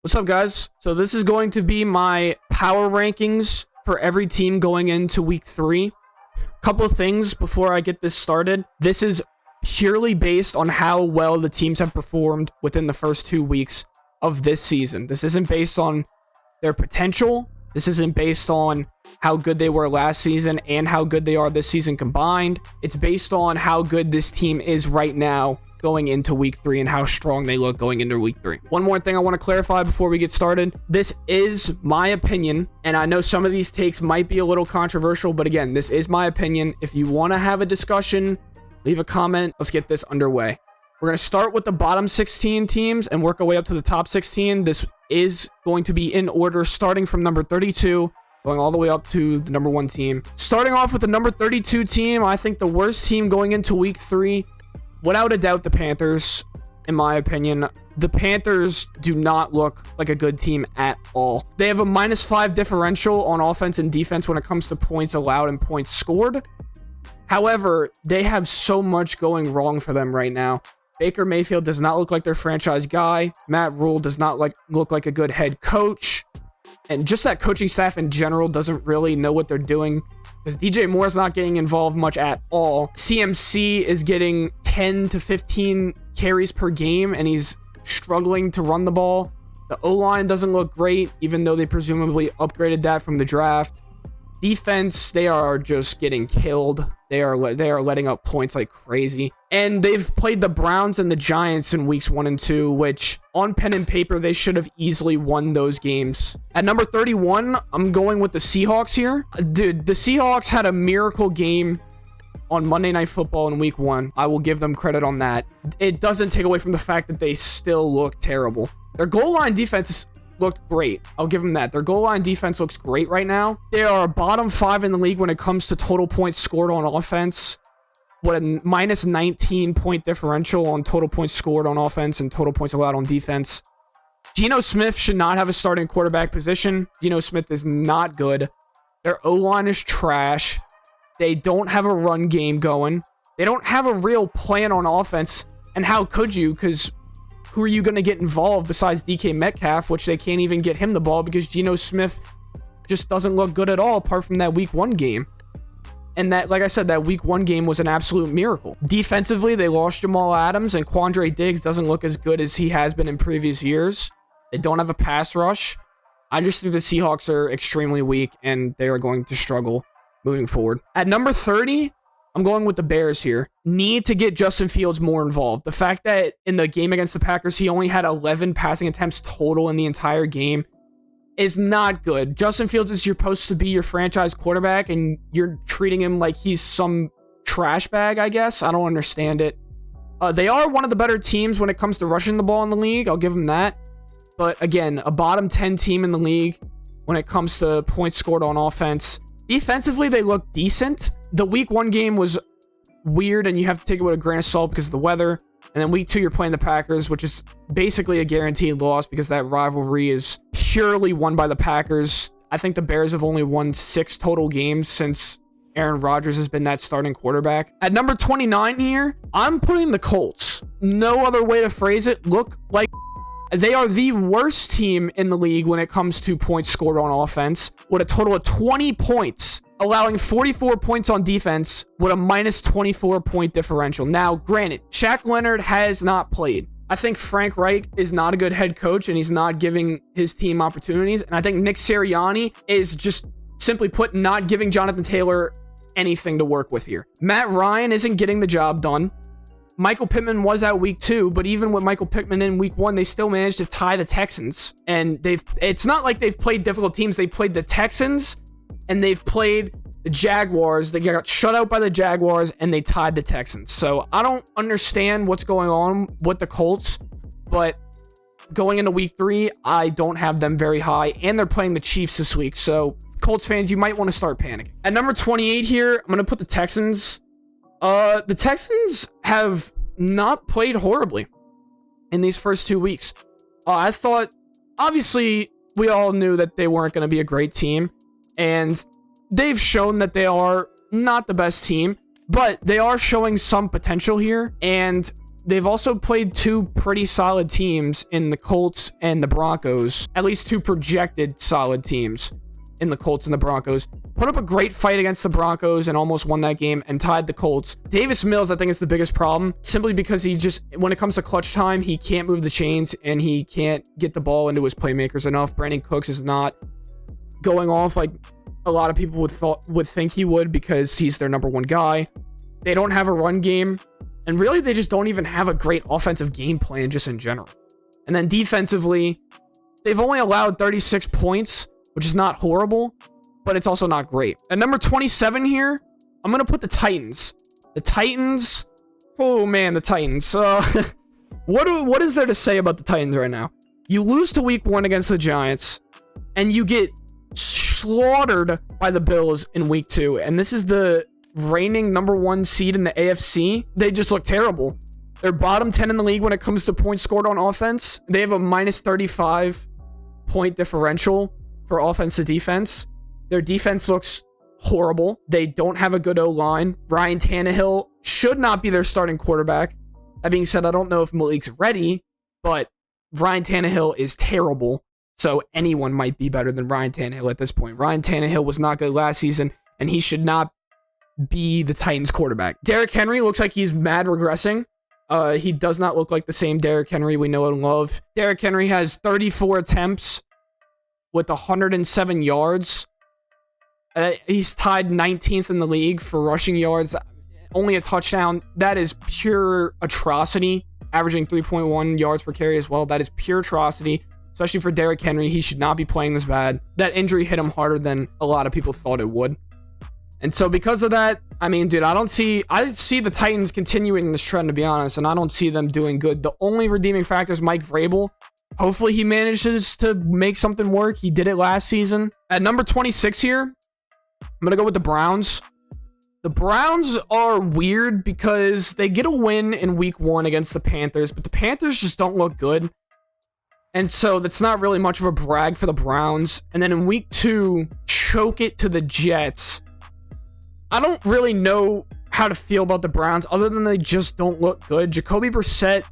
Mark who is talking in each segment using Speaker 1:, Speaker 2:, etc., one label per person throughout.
Speaker 1: What's up, guys? So this is going to be my power rankings for every team going into week 3. Couple of things before I get this started. This is purely based on how well the teams have performed within the first 2 weeks of this season. This isn't based on their potential. This isn't based on how good they were last season and how good they are this season combined. It's based on how good this team is right now going into week 3 and how strong they look going into week 3. One more thing I want to clarify before we get started. This is my opinion, and I know some of these takes might be a little controversial, but again, this is my opinion. If you want to have a discussion, leave a comment. Let's get this underway. We're going to start with the bottom 16 teams and work our way up to the top 16. This is going to be in order, starting from number 32, going all the way up to the number 1 team. Starting off with the number 32 team, I think the worst team going into week 3, without a doubt, the Panthers, in my opinion. The Panthers do not look like a good team at all. They have a -5 differential on offense and defense when it comes to points allowed and points scored. However, they have so much going wrong for them right now. Baker Mayfield does not look like their franchise guy. Matt Rule does not look like a good head coach. And just that coaching staff in general doesn't really know what they're doing, because DJ Moore's not getting involved much at all. CMC is getting 10 to 15 carries per game, and he's struggling to run the ball. The O-line doesn't look great, even though they presumably upgraded that from the draft. Defense, they are just getting killed. They are letting up points like crazy. And they've played the Browns and the Giants in weeks 1 and 2, which on pen and paper, they should have easily won those games. At number 31, I'm going with the Seahawks here. Dude, the Seahawks had a miracle game on Monday Night Football in week 1. I will give them credit on that. It doesn't take away from the fact that they still look terrible. Their goal line defense looked great. I'll give them that. Their goal line defense looks great right now. They are bottom 5 in the league when it comes to total points scored on offense. What a -19 point differential on total points scored on offense and total points allowed on defense. Geno Smith should not have a starting quarterback position. Geno Smith is not good. Their O-line is trash. They don't have a run game going. They don't have a real plan on offense. And how could you? Because who are you going to get involved besides DK Metcalf, which they can't even get him the ball because Geno Smith just doesn't look good at all apart from that week 1 game. And that, like I said, that week 1 game was an absolute miracle. Defensively, they lost Jamal Adams, and Quandre Diggs doesn't look as good as he has been in previous years. They don't have a pass rush. I just think the Seahawks are extremely weak, and they are going to struggle moving forward. At number 30, I'm going with the Bears here. Need to get Justin Fields more involved. The fact that in the game against the Packers, he only had 11 passing attempts total in the entire game is not good. Justin Fields is supposed to be your franchise quarterback, and you're treating him like he's some trash bag, I guess. I don't understand it. They are one of the better teams when it comes to rushing the ball in the league. I'll give them that. But again, a bottom 10 team in the league when it comes to points scored on offense. Defensively, they look decent. The week 1 game was weird, and you have to take it with a grain of salt because of the weather. And then week 2, you're playing the Packers, which is basically a guaranteed loss because that rivalry is purely won by the Packers. I think the Bears have only won 6 total games since Aaron Rodgers has been that starting quarterback. At number 29 here, I'm putting the Colts. No other way to phrase it. Look like they are the worst team in the league when it comes to points scored on offense, with a total of 20 points, allowing 44 points on defense with a -24 point differential. Now, granted, Shaq Leonard has not played. I think Frank Reich is not a good head coach, and he's not giving his team opportunities. And I think Nick Sirianni is just, simply put, not giving Jonathan Taylor anything to work with here. Matt Ryan isn't getting the job done. Michael Pittman was out week 2, but even with Michael Pittman in week 1, they still managed to tie the Texans. And it's not like they've played difficult teams. They played the Texans, and they've played the Jaguars. They got shut out by the Jaguars, and they tied the Texans. So I don't understand what's going on with the Colts, but going into week 3, I don't have them very high, and they're playing the Chiefs this week. So Colts fans, you might want to start panicking. At number 28 here, I'm going to put the Texans. The Texans have not played horribly in these first 2 weeks. I thought, obviously, we all knew that they weren't going to be a great team, and they've shown that they are not the best team, but they are showing some potential here, and they've also played two pretty solid teams in the Colts and the Broncos. At least two projected solid teams in the Colts and the Broncos. Put up a great fight against the Broncos and almost won that game and tied the Colts. Davis Mills, I think, is the biggest problem, simply because he just, when it comes to clutch time, he can't move the chains and he can't get the ball into his playmakers enough. Brandon Cooks is not going off like a lot of people would think he would, because he's their number one guy. They don't have a run game, and really they just don't even have a great offensive game plan just in general. And then defensively, they've only allowed 36 points, which is not horrible, but it's also not great. At number 27 here, I'm going to put the Titans. The Titans, oh man, the Titans. What is there to say about the Titans right now? You lose to week 1 against the Giants, and you get slaughtered by the Bills in week 2, and this is the reigning number 1 seed in the AFC. They just look terrible. They're bottom 10 in the league when it comes to points scored on offense. They have a minus 35 point differential for offense to defense. Their defense looks horrible. They don't have a good O-line. Ryan Tannehill should not be their starting quarterback. That being said, I don't know if Malik's ready, but Ryan Tannehill is terrible. So anyone might be better than Ryan Tannehill at this point. Ryan Tannehill was not good last season, and he should not be the Titans quarterback. Derrick Henry looks like he's mad regressing. He does not look like the same Derrick Henry we know and love. Derrick Henry has 34 attempts with 107 yards. He's tied 19th in the league for rushing yards. Only a touchdown. That is pure atrocity. Averaging 3.1 yards per carry as well. That is pure atrocity. Especially for Derrick Henry. He should not be playing this bad. That injury hit him harder than a lot of people thought it would. And so because of that, I mean, dude, I see the Titans continuing this trend, to be honest, and I don't see them doing good. The only redeeming factor is Mike Vrabel. Hopefully he manages to make something work. He did it last season. At number 26 here, I'm going to go with the Browns. The Browns are weird because they get a win in week 1 against the Panthers, but the Panthers just don't look good. And so that's not really much of a brag for the Browns. And then in week 2, choke it to the Jets. I don't really know how to feel about the Browns other than they just don't look good. Jacoby Brissett,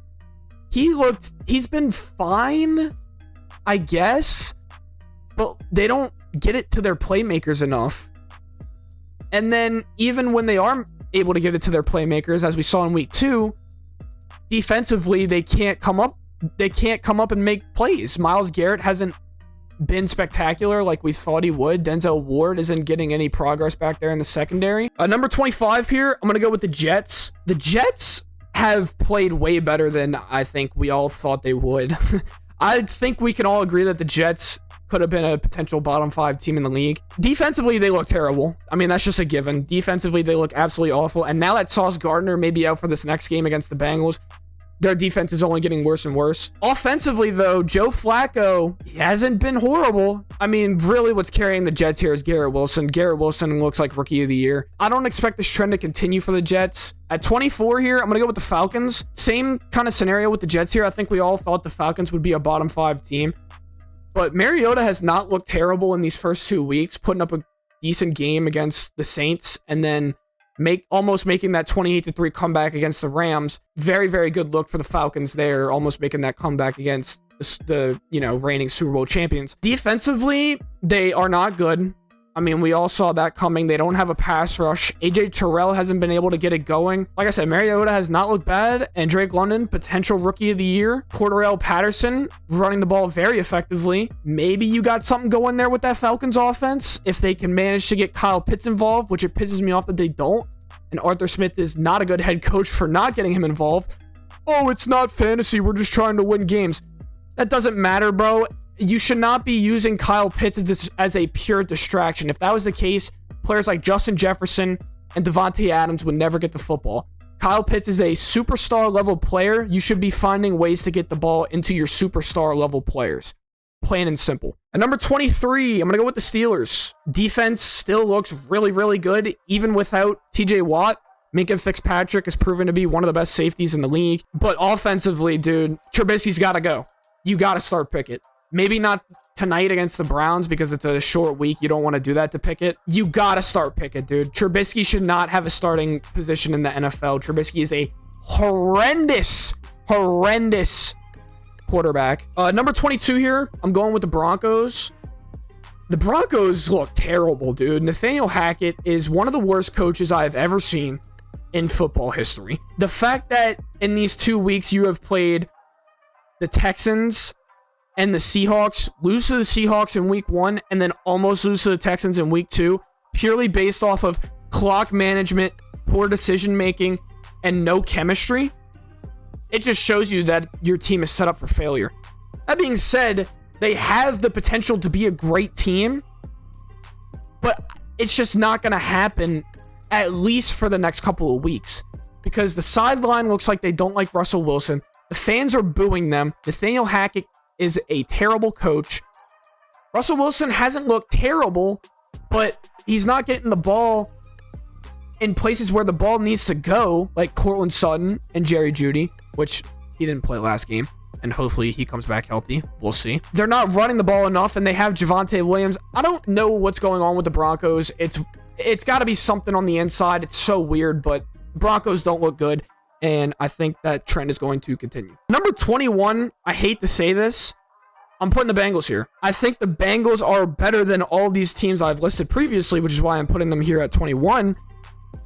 Speaker 1: he's been fine, I guess, but they don't get it to their playmakers enough. And then even when they are able to get it to their playmakers, as we saw in week 2, defensively, they can't come up and make plays. Myles Garrett hasn't been spectacular like we thought he would. Denzel Ward isn't getting any progress back there in the secondary. Number 25 here, I'm going to go with the Jets. The Jets have played way better than I think we all thought they would. I think we can all agree that the Jets could have been a potential bottom 5 team in the league. Defensively, they look terrible. I mean, that's just a given. Defensively, they look absolutely awful. And now that Sauce Gardner may be out for this next game against the Bengals, their defense is only getting worse and worse. Offensively, though, Joe Flacco hasn't been horrible. I mean, really what's carrying the Jets here is Garrett Wilson. Garrett Wilson looks like Rookie of the Year. I don't expect this trend to continue for the Jets. At 24 here, I'm going to go with the Falcons. Same kind of scenario with the Jets here. I think we all thought the Falcons would be a bottom 5 team. But Mariota has not looked terrible in these first 2 weeks, putting up a decent game against the Saints and then almost making that 28-3 comeback against the Rams. Very, very good look for the Falcons there, almost making that comeback against the reigning Super Bowl champions. Defensively, they are not good. I mean, we all saw that coming. They don't have a pass rush. AJ Terrell hasn't been able to get it going. Like I said, Mariota has not looked bad. And Drake London, potential Rookie of the Year. Cordarrelle Patterson, running the ball very effectively. Maybe you got something going there with that Falcons offense. If they can manage to get Kyle Pitts involved, which it pisses me off that they don't. And Arthur Smith is not a good head coach for not getting him involved. Oh, it's not fantasy. We're just trying to win games. That doesn't matter, bro. You should not be using Kyle Pitts as a pure distraction. If that was the case, players like Justin Jefferson and Devontae Adams would never get the football. Kyle Pitts is a superstar level player. You should be finding ways to get the ball into your superstar level players. Plain and simple. At number 23, I'm going to go with the Steelers. Defense still looks really, really good, even without TJ Watt. Minka Fitzpatrick has proven to be one of the best safeties in the league. But offensively, dude, Trubisky's got to go. You got to start Pickett. Maybe not tonight against the Browns because it's a short week. You don't want to do that to Pickett. You got to start Pickett, dude. Trubisky should not have a starting position in the NFL. Trubisky is a horrendous quarterback. Number 22 here, I'm going with the Broncos. The Broncos look terrible, dude. Nathaniel Hackett is one of the worst coaches I've ever seen in football history. The fact that in these 2 weeks you have played the Texans and the Seahawks, lose to the Seahawks in week 1, and then almost lose to the Texans in week 2, purely based off of clock management, poor decision making, and no chemistry, it just shows you that your team is set up for failure. That being said, they have the potential to be a great team, but it's just not going to happen, at least for the next couple of weeks, because the sideline looks like they don't like Russell Wilson. The fans are booing them. Nathaniel Hackett is a terrible coach. Russell Wilson hasn't looked terrible, but he's not getting the ball in places where the ball needs to go, like Cortland Sutton and Jerry Jeudy, which he didn't play last game, and hopefully he comes back healthy. We'll see. They're not running the ball enough, and they have Javonte Williams. I don't know what's going on with the Broncos. It's got to be something on the inside. It's so weird, but Broncos don't look good, and I think that trend is going to continue. Number 21, I hate to say this, I'm putting the Bengals here. I think the Bengals are better than all these teams I've listed previously, which is why I'm putting them here at 21.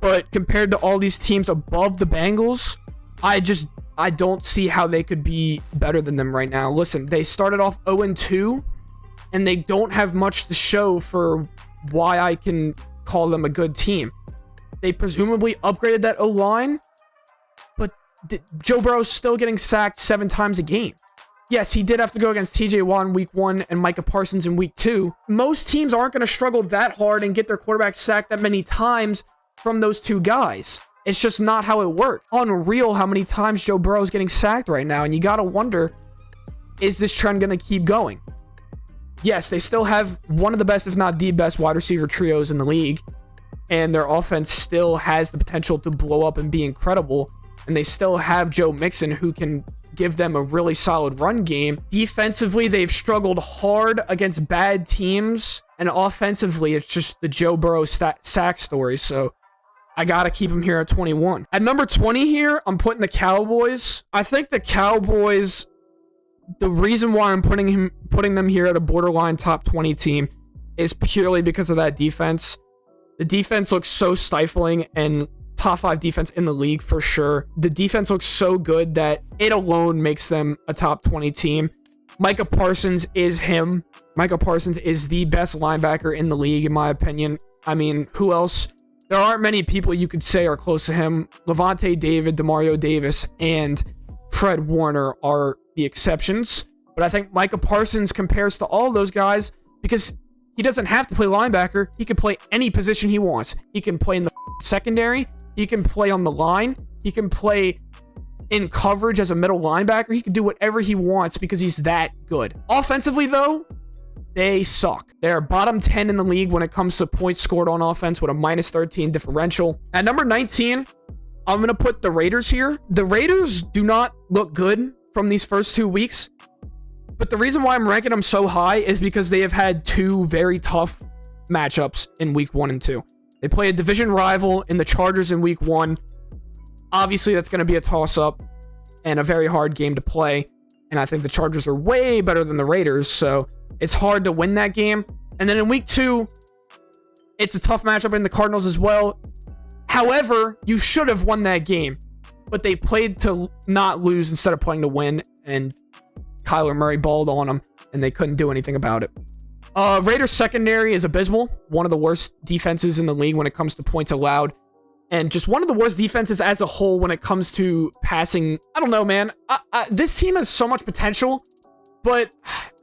Speaker 1: But compared to all these teams above the Bengals, I don't see how they could be better than them right now. Listen, they started off 0-2, and they don't have much to show for why I can call them a good team. They presumably upgraded that O-line, but Joe Burrow's still getting sacked 7 times a game. Yes, he did have to go against TJ Watt in week 1 and Micah Parsons in week 2. Most teams aren't going to struggle that hard and get their quarterback sacked that many times from those 2 guys. It's just not how it works. Unreal how many times Joe Burrow is getting sacked right now, and you got to wonder, is this trend going to keep going? Yes, they still have one of the best, if not the best, wide receiver trios in the league, and their offense still has the potential to blow up and be incredible, and they still have Joe Mixon, who can give them a really solid run game. Defensively, they've struggled hard against bad teams, and offensively, it's just the Joe Burrow sack story, so I gotta keep him here at 21. At number 20 here, I'm putting the Cowboys. I think the Cowboys, the reason why I'm putting them here at a borderline top 20 team is purely because of that defense. The defense looks so stifling, and top 5 defense in the league for sure. The defense looks so good that it alone makes them a top 20 team. Micah Parsons is him. Micah Parsons is the best linebacker in the league, in my opinion. I mean, who else? There aren't many people you could say are close to him. Levante David, Demario Davis, and Fred Warner are the exceptions. But I think Micah Parsons compares to all those guys because he doesn't have to play linebacker. He can play any position he wants. He can play in the secondary. He can play on the line. He can play in coverage as a middle linebacker. He can do whatever he wants because he's that good. Offensively, though, they suck. They're bottom 10 in the league when it comes to points scored on offense with a -13 differential. At number 19, I'm going to put the Raiders here. The Raiders do not look good from these first 2 weeks, but the reason why I'm ranking them so high is because they have had 2 very tough matchups in week 1 and 2. They play a division rival in the Chargers in week 1. Obviously, that's going to be a toss-up and a very hard game to play, and I think the Chargers are way better than the Raiders, so it's hard to win that game. And then in week 2, it's a tough matchup in the Cardinals as well. However, you should have won that game, but they played to not lose instead of playing to win, and Kyler Murray balled on them, and they couldn't do anything about it. Raiders secondary is abysmal. One of the worst defenses in the league when it comes to points allowed, and just one of the worst defenses as a whole when it comes to passing. I don't know, man. This team has so much potential, but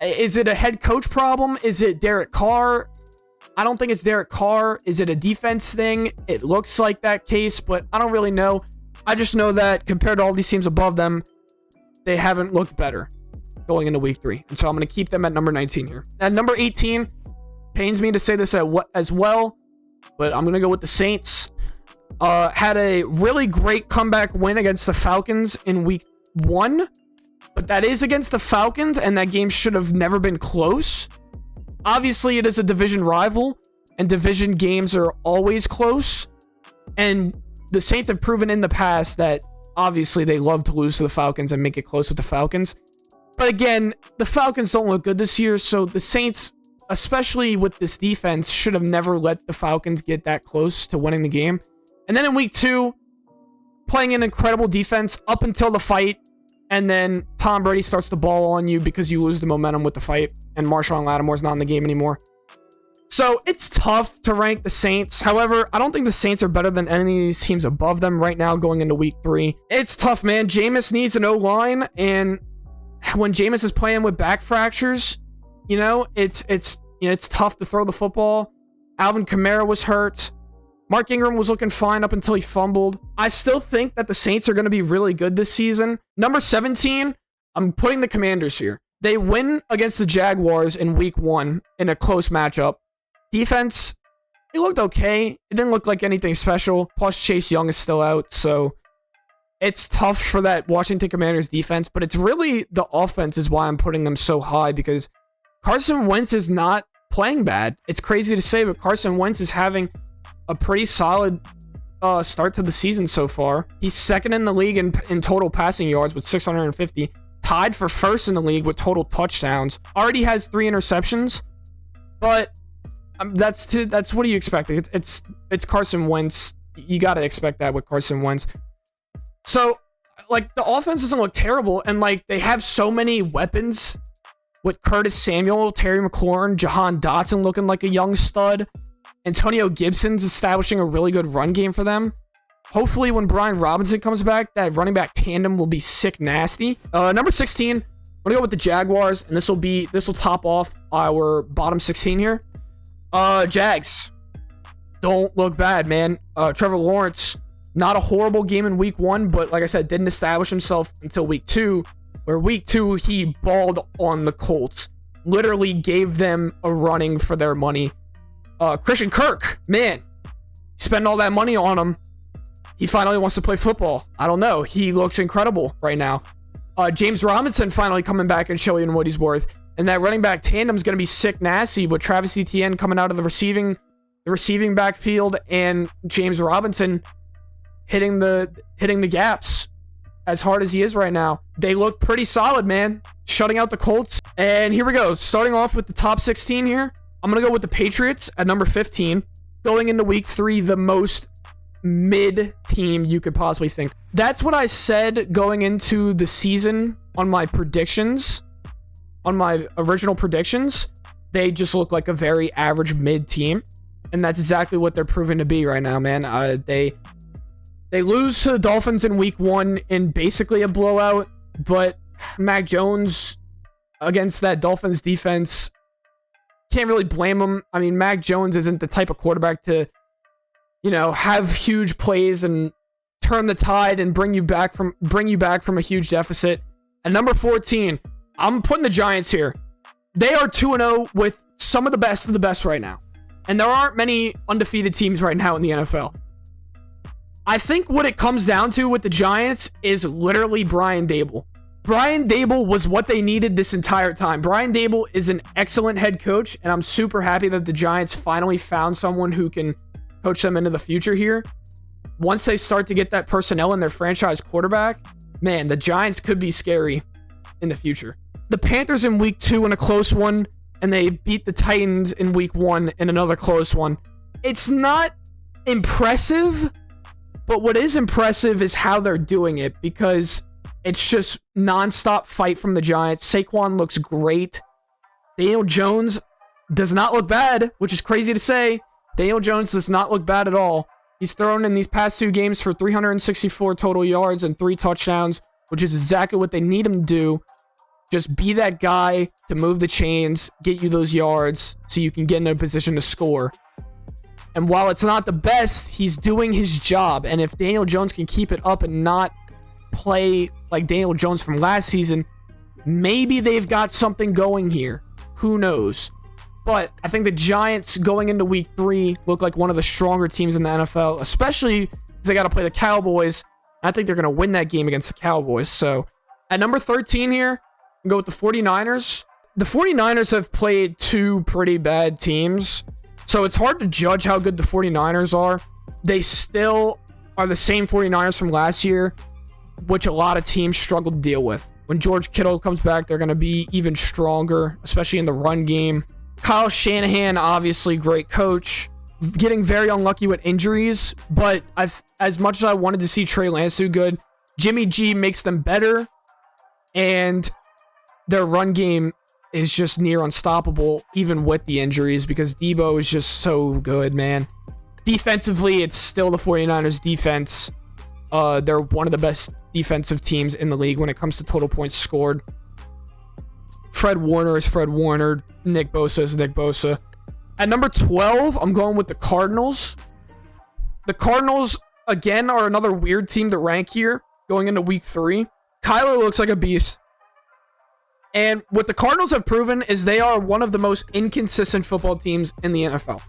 Speaker 1: is it a head coach problem? Is it Derek Carr? I don't think it's Derek Carr. Is it a defense thing? It looks like that case, but I don't really know. I just know that compared to all these teams above them, they haven't looked better going into week 3. And so I'm going to keep them at number 19 here. At number 18, pains me to say this as well, but I'm going to go with the Saints. Had a really great comeback win against the Falcons in week 1, but that is against the Falcons, and that game should have never been close. Obviously, it is a division rival, and division games are always close, and the Saints have proven in the past that Obviously, they love to lose to the Falcons and make it close with the Falcons. But again, the Falcons don't look good this year, so the Saints, especially with this defense, should have never let the Falcons get that close to winning the game. And then in week 2, playing an incredible defense up until the fight, and then Tom Brady starts to ball on you because you lose the momentum with the fight, and Marshawn Lattimore's not in the game anymore. So it's tough to rank the Saints. However, I don't think the Saints are better than any of these teams above them right now going into week 3. It's tough, man. Jameis needs an O-line, and when Jameis is playing with back fractures, it's tough to throw the football. Alvin Kamara was hurt. Mark Ingram was looking fine up until he fumbled. I still think that the Saints are going to be really good this season. Number 17, I'm putting the Commanders here. They win against the Jaguars in week 1 in a close matchup. Defense, it looked okay. It didn't look like anything special. Plus, Chase Young is still out, so it's tough for that Washington Commanders defense, but it's really the offense is why I'm putting them so high, because Carson Wentz is not playing bad. It's crazy to say, but Carson Wentz is having a pretty solid start to the season so far. He's second in the league in total passing yards with 650, tied for first in the league with total touchdowns. Already has 3 interceptions, but that's what do you expect? It's Carson Wentz. You got to expect that with Carson Wentz. So, like, the offense doesn't look terrible, and, like, they have so many weapons with Curtis Samuel, Terry McLaurin, Jahan Dotson looking like a young stud. Antonio Gibson's establishing a really good run game for them. Hopefully, when Brian Robinson comes back, that running back tandem will be sick nasty. Number 16, I'm going to go with the Jaguars, and this will top off our bottom 16 here. Jags don't look bad, man. Trevor Lawrence, not a horrible game in week 1, but like I said, didn't establish himself until week 2, where week 2 he balled on the Colts. Literally gave them a running for their money. Christian Kirk, man, spend all that money on him. He finally wants to play football. I don't know. He looks incredible right now. James Robinson finally coming back and showing what he's worth. And that running back tandem is going to be sick nasty with Travis Etienne coming out of the receiving backfield and James Robinson hitting the gaps as hard as he is right now. They look pretty solid, man. Shutting out the Colts. And here we go. Starting off with the top 16 here. I'm going to go with the Patriots at number 15. Going into week 3, the most mid team you could possibly think. That's what I said going into the season on my predictions. On my original predictions, they just look like a very average mid team. And that's exactly what they're proving to be right now, man. They lose to the Dolphins in week 1 in basically a blowout, but Mac Jones against that Dolphins defense, can't really blame him. I mean, Mac Jones isn't the type of quarterback to, have huge plays and turn the tide and bring you back from a huge deficit. At number 14, I'm putting the Giants here. They are 2-0 with some of the best right now. And there aren't many undefeated teams right now in the NFL. I think what it comes down to with the Giants is literally Brian Daboll. Brian Daboll was what they needed this entire time. Brian Daboll is an excellent head coach, and I'm super happy that the Giants finally found someone who can coach them into the future here. Once they start to get that personnel in their franchise quarterback, man, the Giants could be scary in the future. The Panthers in week 2 in a close one, and they beat the Titans in week 1 in another close one. It's not impressive, but what is impressive is how they're doing it, because it's just nonstop fight from the Giants. Saquon looks great. Daniel Jones does not look bad, which is crazy to say. Daniel Jones does not look bad at all. He's thrown in these past 2 games for 364 total yards and 3 touchdowns, which is exactly what they need him to do. Just be that guy to move the chains, get you those yards so you can get in a position to score. And while it's not the best, he's doing his job. And if Daniel Jones can keep it up and not play like Daniel Jones from last season, maybe they've got something going here. Who knows? But I think the Giants going into week 3 look like one of the stronger teams in the NFL, especially because they got to play the Cowboys. I think they're going to win that game against the Cowboys. So at number 13 here, go with the 49ers. The 49ers have played 2 pretty bad teams, so it's hard to judge how good the 49ers are. They still are the same 49ers from last year. which a lot of teams struggle to deal with. When George Kittle comes back, they're going to be even stronger, especially in the run game. Kyle Shanahan, obviously great coach, getting very unlucky with injuries, but as much as I wanted to see Trey Lance do good, Jimmy G makes them better, and their run game is just near unstoppable, even with the injuries, because Debo is just so good, man. Defensively, it's still the 49ers defense. They're one of the best defensive teams in the league when it comes to total points scored. Fred Warner is Fred Warner. Nick Bosa is Nick Bosa. At number 12, I'm going with the Cardinals. The Cardinals, again, are another weird team to rank here going into week 3. Kyler looks like a beast. And what the Cardinals have proven is they are one of the most inconsistent football teams in the NFL.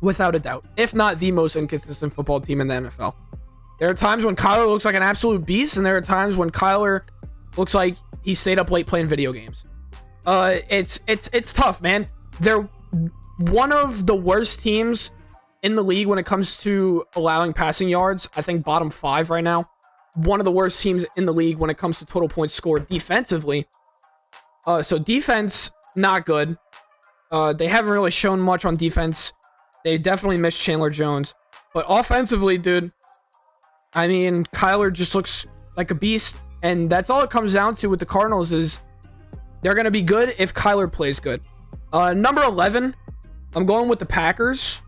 Speaker 1: Without a doubt. If not the most inconsistent football team in the NFL. There are times when Kyler looks like an absolute beast, and there are times when Kyler looks like he stayed up late playing video games. It's tough, man. They're one of the worst teams in the league when it comes to allowing passing yards. I think bottom 5 right now. One of the worst teams in the league when it comes to total points scored defensively. So defense, not good. They haven't really shown much on defense. They definitely missed Chandler Jones. But offensively, dude, I mean, Kyler just looks like a beast. And that's all it comes down to with the Cardinals is they're going to be good if Kyler plays good. Number 11, I'm going with the Packers.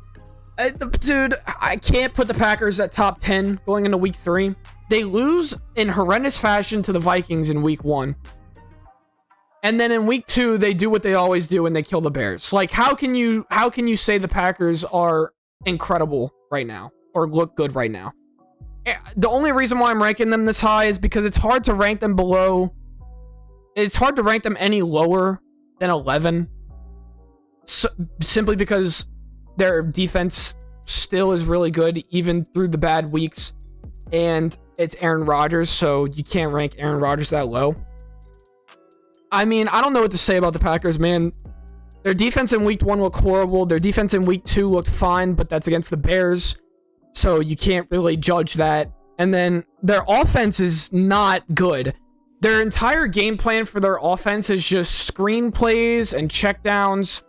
Speaker 1: Dude, I can't put the Packers at top 10 going into week 3. They lose in horrendous fashion to the Vikings in week 1. And then in week 2, they do what they always do and they kill the Bears. Like, how can you say the Packers are incredible right now or look good right now? The only reason why I'm ranking them this high is because it's hard to rank them below. It's hard to rank them any lower than 11. So, simply because their defense still is really good, even through the bad weeks. And it's Aaron Rodgers, so you can't rank Aaron Rodgers that low. I mean, I don't know what to say about the Packers, man. Their defense in week 1 looked horrible. Their defense in week 2 looked fine, but that's against the Bears. So you can't really judge that. And then their offense is not good. Their entire game plan for their offense is just screen plays and checkdowns,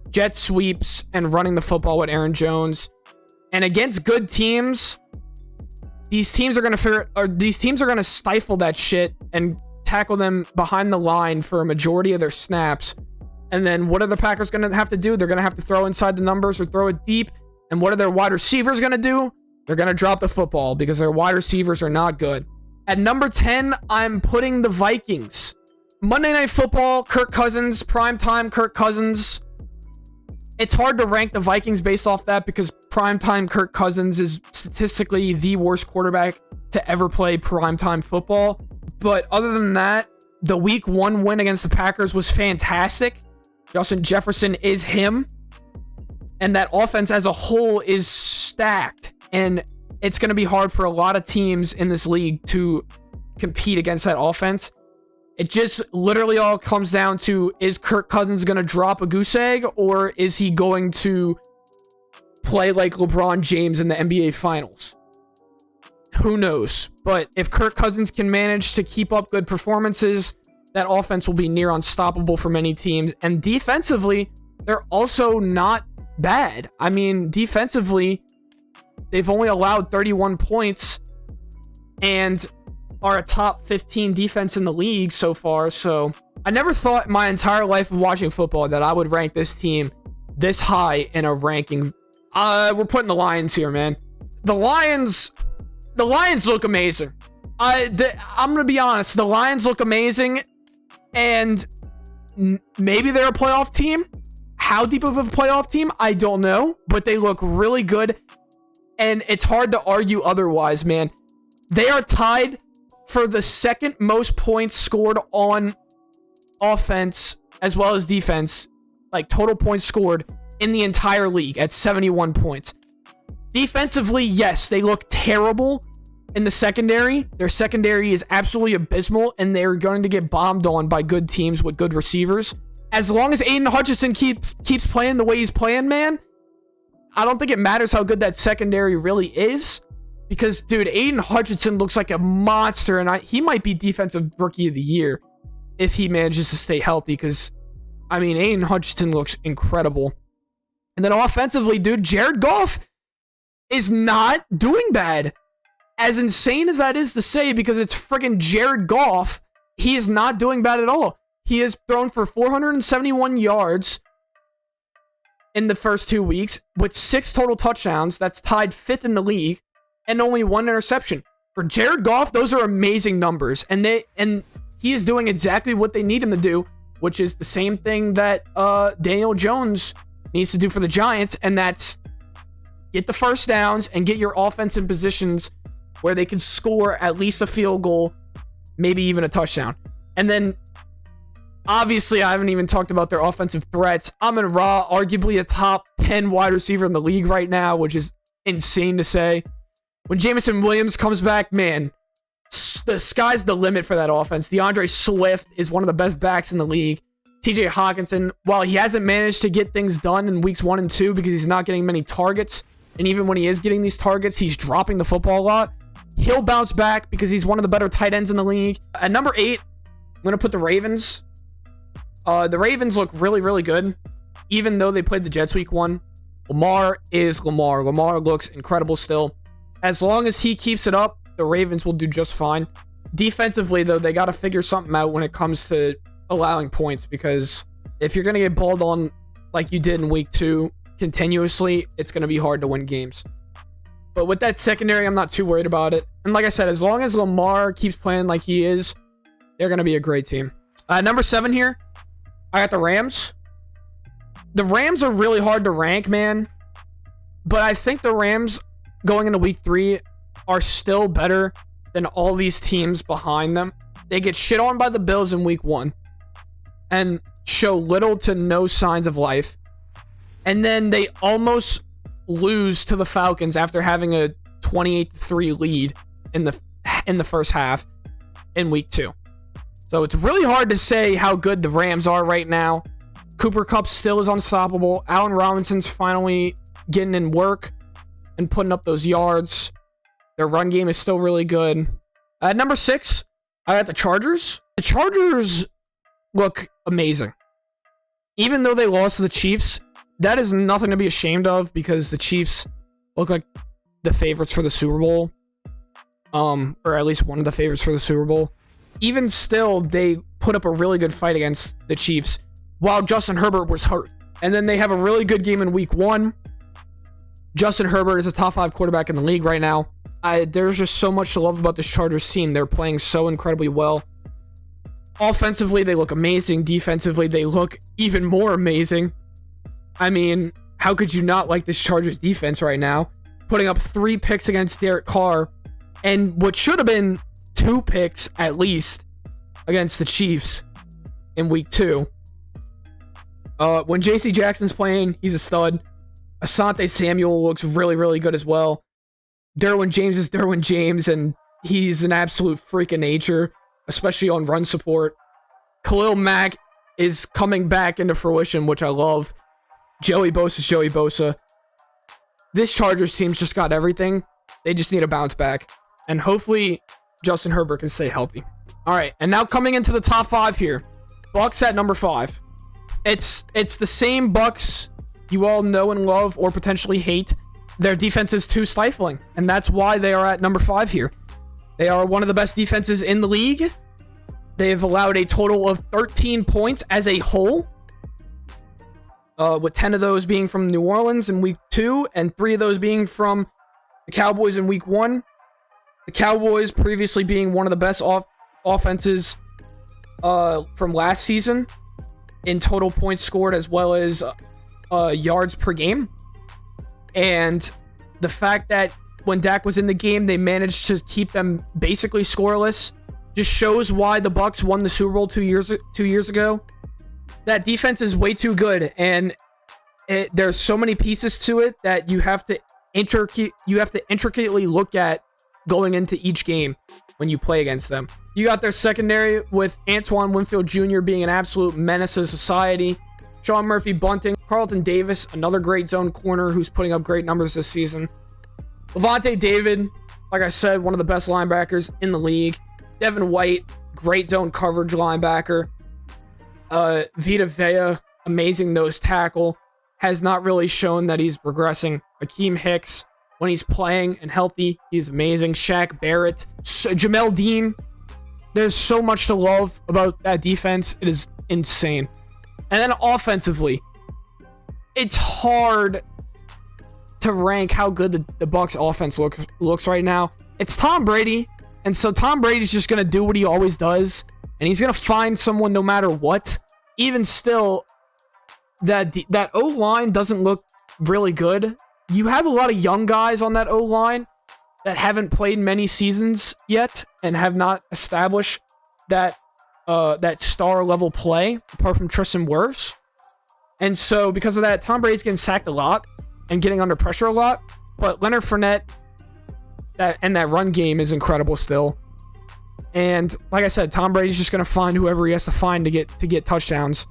Speaker 1: jet sweeps, and running the football with Aaron Jones. And against good teams, these teams are going to stifle that shit and tackle them behind the line for a majority of their snaps. And then what are the Packers going to have to do? They're going to have to throw inside the numbers or throw it deep. And what are their wide receivers going to do? They're going to drop the football because their wide receivers are not good. At number 10, I'm putting the Vikings. Monday Night Football, Kirk Cousins, primetime Kirk Cousins. It's hard to rank the Vikings based off that because primetime Kirk Cousins is statistically the worst quarterback to ever play primetime football. But other than that, the week 1 win against the Packers was fantastic. Justin Jefferson is him. And that offense as a whole is stacked. And it's going to be hard for a lot of teams in this league to compete against that offense. It just literally all comes down to, is Kirk Cousins going to drop a goose egg, or is he going to play like LeBron James in the NBA Finals? Who knows? But if Kirk Cousins can manage to keep up good performances, that offense will be near unstoppable for many teams. And defensively, they're also not bad. I mean, defensively, they've only allowed 31 points and are a top 15 defense in the league so far. So I never thought my entire life of watching football that I would rank this team this high in a ranking. We're putting the Lions here, man. The Lions look amazing. I'm going to be honest. The Lions look amazing, and maybe they're a playoff team. How deep of a playoff team? I don't know, but they look really good, and it's hard to argue otherwise, man. They are tied for the second most points scored on offense as well as defense, like total points scored in the entire league at 71 points. Defensively, yes, they look terrible in the secondary. Their secondary is absolutely abysmal, and they're going to get bombed on by good teams with good receivers. As long as Aiden Hutchinson keeps playing the way he's playing, man, I don't think it matters how good that secondary really is. Because, dude, Aiden Hutchinson looks like a monster, and he might be Defensive Rookie of the Year if he manages to stay healthy, because, I mean, Aiden Hutchinson looks incredible. And then offensively, dude, Jared Goff is not doing bad. As insane as that is to say, because it's friggin' Jared Goff, he is not doing bad at all. He has thrown for 471 yards in the first 2 weeks with 6 total touchdowns. That's tied 5th in the league, and only 1 interception. For Jared Goff, those are amazing numbers, and he is doing exactly what they need him to do, which is the same thing that Daniel Jones needs to do for the Giants, and that's get the first downs and get your offense in positions where they can score at least a field goal, maybe even a touchdown. And then, obviously, I haven't even talked about their offensive threats. Amon-Ra, arguably a top 10 wide receiver in the league right now, which is insane to say. When Jameson Williams comes back, man, the sky's the limit for that offense. DeAndre Swift is one of the best backs in the league. TJ Hawkinson, while he hasn't managed to get things done in weeks 1 and 2 because he's not getting many targets, and even when he is getting these targets, he's dropping the football a lot, he'll bounce back because he's one of the better tight ends in the league. At number 8, I'm going to put the Ravens. The Ravens look really, really good, even though they played the Jets week 1. Lamar is Lamar. Lamar looks incredible still. As long as he keeps it up, the Ravens will do just fine. Defensively, though, they got to figure something out when it comes to allowing points, because if you're going to get balled on like you did in week 2 continuously, it's going to be hard to win games. But with that secondary, I'm not too worried about it. And like I said, as long as Lamar keeps playing like he is, they're going to be a great team. Number 7 here, I got the Rams. The Rams are really hard to rank, man. But I think the Rams going into week 3 are still better than all these teams behind them. They get shit on by the Bills in week 1 and show little to no signs of life. And then they almost lose to the Falcons after having a 28-3 lead in the first half in week 2. So it's really hard to say how good the Rams are right now. Cooper Kupp still is unstoppable. Allen Robinson's finally getting in work and putting up those yards. Their run game is still really good. At number 6, I got the Chargers. The Chargers look amazing. Even though they lost to the Chiefs, that is nothing to be ashamed of, because the Chiefs look like the favorites for the Super Bowl. Or at least one of the favorites for the Super Bowl. Even still, they put up a really good fight against the Chiefs while Justin Herbert was hurt. And then they have a really good game in week 1. Justin Herbert is a top 5 quarterback in the league right now. There's just so much to love about this Chargers team. They're playing so incredibly well. Offensively, they look amazing. Defensively, they look even more amazing. I mean, how could you not like this Chargers defense right now? Putting up 3 picks against Derek Carr, and what should have been 2 picks at least against the Chiefs in week 2. When J.C. Jackson's playing, he's a stud. Asante Samuel looks really, really good as well. Derwin James is Derwin James, and he's an absolute freak of nature, especially on run support. Khalil Mack is coming back into fruition, which I love. Joey Bosa's Joey Bosa. This Chargers team's just got everything. They just need a bounce back. And hopefully Justin Herbert can stay healthy. All right, and now coming into the top 5 here. Bucks at number 5. It's the same Bucks you all know and love or potentially hate. Their defense is too stifling, and that's why they are at number 5 here. They are one of the best defenses in the league. They've allowed a total of 13 points as a whole, with 10 of those being from New Orleans in week 2, and 3 of those being from the Cowboys in week 1. The Cowboys previously being one of the best offenses from last season in total points scored, as well as yards per game. And the fact that when Dak was in the game, they managed to keep them basically scoreless just shows why the Bucks won the Super Bowl 2 years ago. That defense is way too good, and there's so many pieces to it that you have to intricately look at going into each game when you play against them. You got their secondary with Antoine Winfield Jr. being an absolute menace to society. Sean Murphy Bunting, Carlton Davis, another great zone corner who's putting up great numbers this season. Levante David, like I said, one of the best linebackers in the league. Devin White, great zone coverage linebacker. Vita Vea, amazing nose tackle. Has not really shown that he's progressing. Akeem Hicks, when he's playing and healthy, he's amazing. Shaq Barrett, Jamel Dean. There's so much to love about that defense. It is insane. And then offensively, it's hard to rank how good the Bucs offense looks right now. It's Tom Brady, and so Tom Brady's just going to do what he always does, and he's going to find someone no matter what. Even still, that O-line doesn't look really good. You have a lot of young guys on that O-line that haven't played many seasons yet and have not established that star level play, apart from Tristan Wirfs. And so because of that, Tom Brady's getting sacked a lot and getting under pressure a lot. But Leonard Fournette that run game is incredible still. And like I said, Tom Brady's just going to find whoever he has to find to get touchdowns.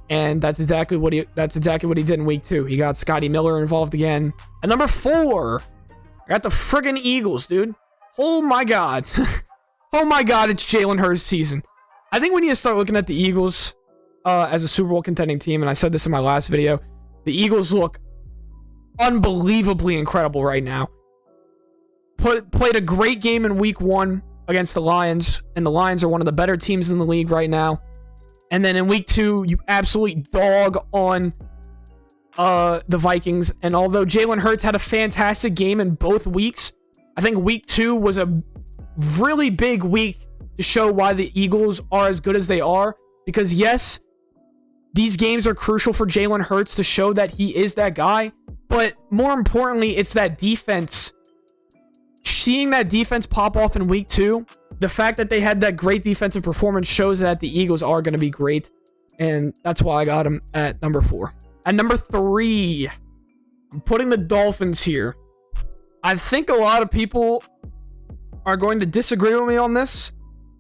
Speaker 1: And that's exactly what he did in week 2. He got Scotty Miller involved again. At number 4, I got the friggin' Eagles, dude. Oh my god. Oh my god, it's Jalen Hurts' season. I think we need to start looking at the Eagles as a Super Bowl contending team, and I said this in my last video. The Eagles look unbelievably incredible right now. Played a great game in week 1 against the Lions, and the Lions are one of the better teams in the league right now. And then in week 2, you absolutely dog on the Vikings. And although Jalen Hurts had a fantastic game in both weeks, I think week 2 was a really big week to show why the Eagles are as good as they are. Because yes, these games are crucial for Jalen Hurts to show that he is that guy. But more importantly, it's that defense. Seeing that defense pop off in week 2, the fact that they had that great defensive performance shows that the Eagles are going to be great. And that's why I got them at number 4. At number 3, I'm putting the Dolphins here. I think a lot of people are going to disagree with me on this,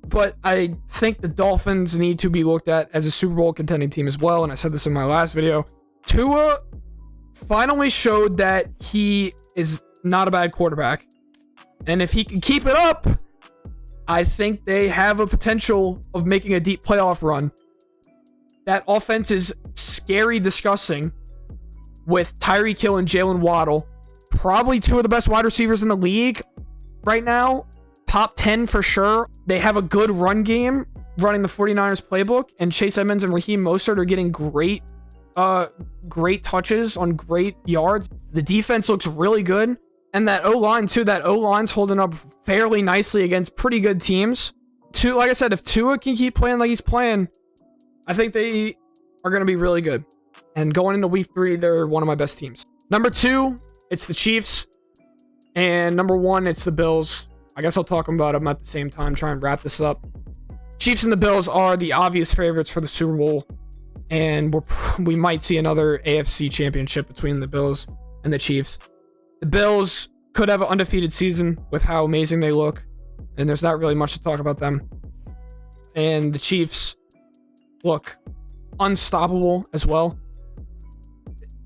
Speaker 1: but I think the Dolphins need to be looked at as a Super Bowl contending team as well. And I said this in my last video. Tua finally showed that he is not a bad quarterback. And if he can keep it up, I think they have a potential of making a deep playoff run. That offense is scary disgusting with Tyreek Hill and Jalen Waddle. Probably 2 of the best wide receivers in the league right now. Top 10 for sure. They have a good run game running the 49ers playbook. And Chase Edmonds and Raheem Mostert are getting great touches on great yards. The defense looks really good. And that O-line too. That O-line's holding up fairly nicely against pretty good teams. Like I said, if Tua can keep playing like he's playing, I think they are going to be really good. And going into week 3, they're one of my best teams. Number 2, it's the Chiefs. And number 1, it's the Bills. I guess I'll talk about them at the same time, try and wrap this up. Chiefs and the Bills are the obvious favorites for the Super Bowl. And we might see another AFC championship between the Bills and the Chiefs. The Bills could have an undefeated season with how amazing they look. And there's not really much to talk about them. And the Chiefs look unstoppable as well.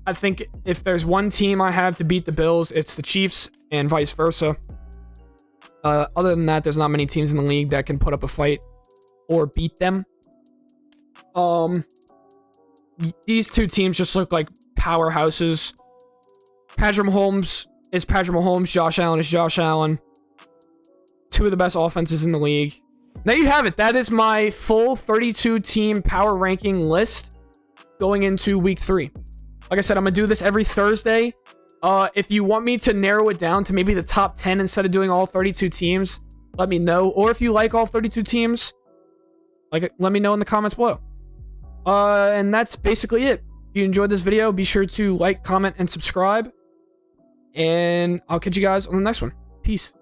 Speaker 1: I think if there's one team I have to beat the Bills, it's the Chiefs and vice versa. Other than that, there's not many teams in the league that can put up a fight or beat them. These 2 teams just look like powerhouses. Patrick Mahomes is Patrick Mahomes. Josh Allen is Josh Allen. 2 of the best offenses in the league. There you have it. That is my full 32-team power ranking list going into week 3. Like I said, I'm going to do this every Thursday. If you want me to narrow it down to maybe the top 10 instead of doing all 32 teams, let me know. Or if you like all 32 teams, let me know in the comments below. And that's basically it. If you enjoyed this video, be sure to like, comment, and subscribe. And I'll catch you guys on the next one. Peace.